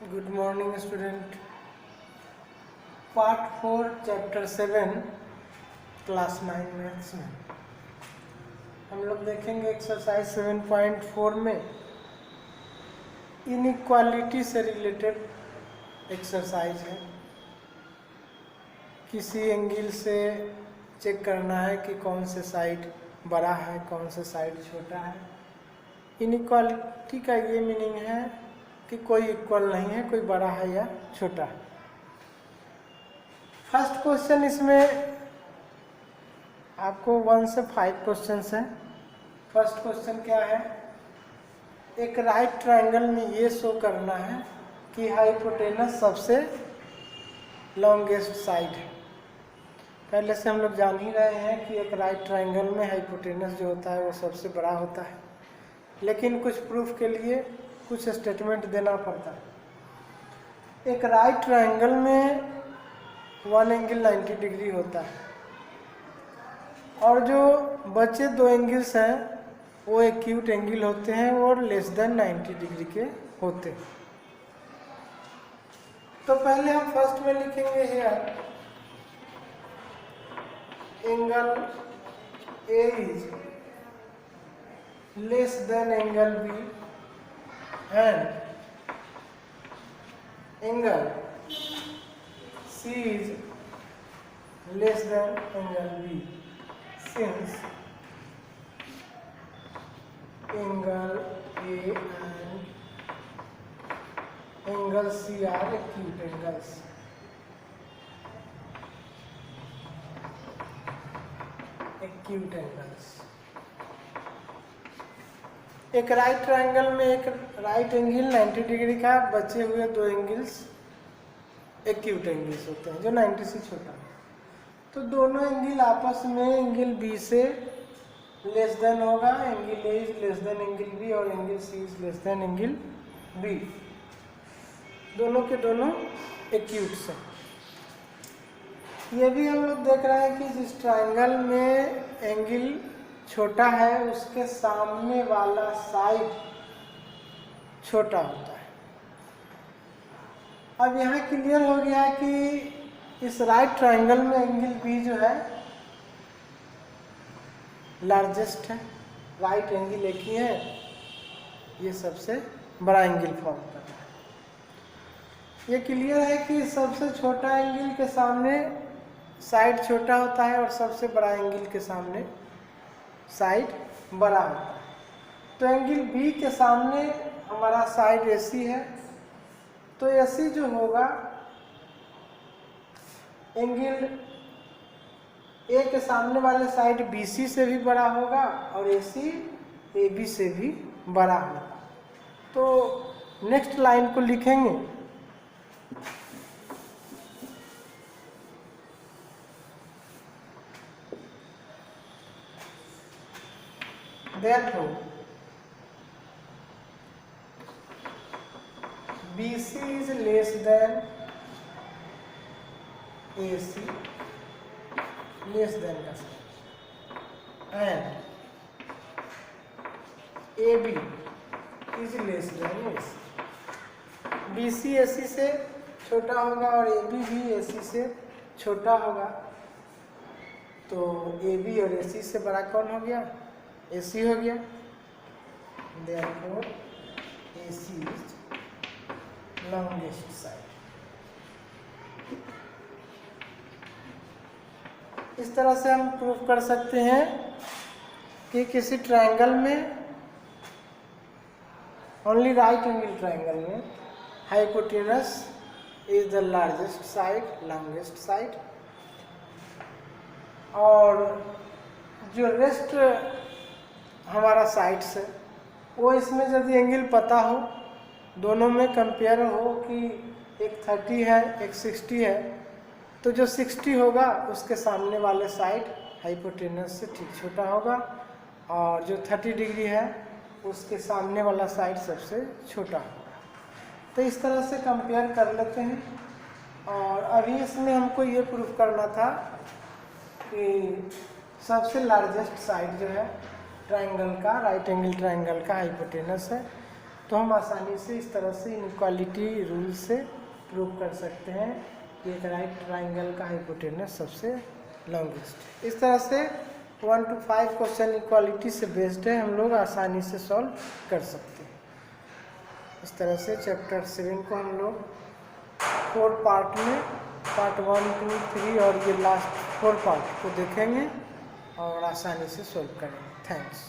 Good morning student. Part 4 chapter 7 class 9 maths में हम लोग देखेंगे एक्सरसाइज 7.4 में इनइक्वालिटी से रिलेटेड एक्सरसाइज है। किसी एंगल से चेक करना है कि कौन से साइड बड़ा है कौन से साइड छोटा है। इनइक्वालिटी का ये मीनिंग है कि कोई इक्वल नहीं है, कोई बड़ा है या छोटा है। फर्स्ट क्वेश्चन इसमें आपको 1 से 5 क्वेश्चंस हैं। फर्स्ट क्वेश्चन क्या है, एक राइट ट्रायंगल में ये शो करना है कि हाइपोटेनस सबसे लॉन्गेस्ट साइड है। पहले से हम लोग जान ही रहे हैं कि एक राइट ट्रायंगल में हाइपोटेनस जो होता है वो सबसे बड़ा होता है, लेकिन कुछ प्रूफ के लिए कुछ स्टेटमेंट देना पड़ता है। एक राइट ट्रायंगल में वन एंगल 90 डिग्री होता है और जो बचे दो एंगल्स हैं वो एक्यूट एंगल होते हैं और लेस देन 90 डिग्री के होते हैं। तो पहले हम फर्स्ट में लिखेंगे here angle A is less than angle B and angle C is less than angle B since angle A and angle C are acute angles. Acute angles. एक right triangle में एक राइट एंगल 90 डिग्री का, बचे हुए दो angles acute angles होते हैं जो 90 से छोटा है। तो दोनों एंगल आपस में एंगल बी से लेस देन होगा, angle A is less than angle B और angle C is less than angle B. दोनों के दोनों एक्यूट्स हैं। ये भी हम लोग देख रहे हैं कि जिस ट्रायंगल में एंगल छोटा है उसके सामने वाला साइड छोटा होता है। अब यहाँ क्लियर हो गया कि इस राइट ट्रायंगल में एंगल बी जो है लार्जेस्ट है। राइट एंगल एक ही है, ये सबसे बड़ा एंगल फॉर्म कर रहा है। ये क्लियर है कि सबसे छोटा एंगल के सामने साइड छोटा होता है और सबसे बड़ा एंगल के सामने साइड बड़ा होता है। तो एंगल बी के सामने हमारा साइड एसी है, तो एसी जो होगा एंगल ए के सामने वाले साइड बीसी से भी बड़ा होगा और एसी एबी से भी बड़ा होगा। तो नेक्स्ट लाइन को लिखेंगे therefore BC is less than AC, less than का and AB is less than AC। BC AC से छोटा होगा और AB भी AC से छोटा होगा, तो AB और AC से बड़ा कौन हो गया? AC हो गया। Therefore AC is longest side। इस तरह से हम प्रूफ कर सकते हैं कि किसी ट्रायंगल में ओनली राइट एंगल ट्रायंगल में hypotenuse is the largest side, longest side, और जो रेस्ट हमारा साइड्स है वो इसमें यदि एंगल पता हो, दोनों में कंपेयर हो कि एक 30 है एक 60 है, तो जो 60 होगा उसके सामने वाले साइड हाइपोटेनस से ठीक छोटा होगा और जो 30 डिग्री है उसके सामने वाला साइड सबसे छोटा होगा। तो इस तरह से कंपेयर कर लेते हैं। और अभी इसमें हमको ये प्रूफ करना था कि सबसे लार्जेस्ट साइड जो है ट्रायंगल का, राइट एंगल ट्रायंगल का हाइपोटेनस है। तो हम आसानी से इस तरह से इनइक्वालिटी रूल से प्रूव कर सकते हैं कि एक राइट ट्राइंगल का हाइपोटेनस सबसे लॉन्गेस्ट। इस तरह से 1 to 5 क्वेश्चन इक्वालिटी से बेस्ड है, हम लोग आसानी से सॉल्व कर सकते हैं। इस तरह से चैप्टर 7 को हम लोग 4 पार्ट में पार्ट 1, 2, 3 और ये लास्ट 4 पार्ट को देखेंगे और आसानी से सॉल्व करेंगे। थैंक्स।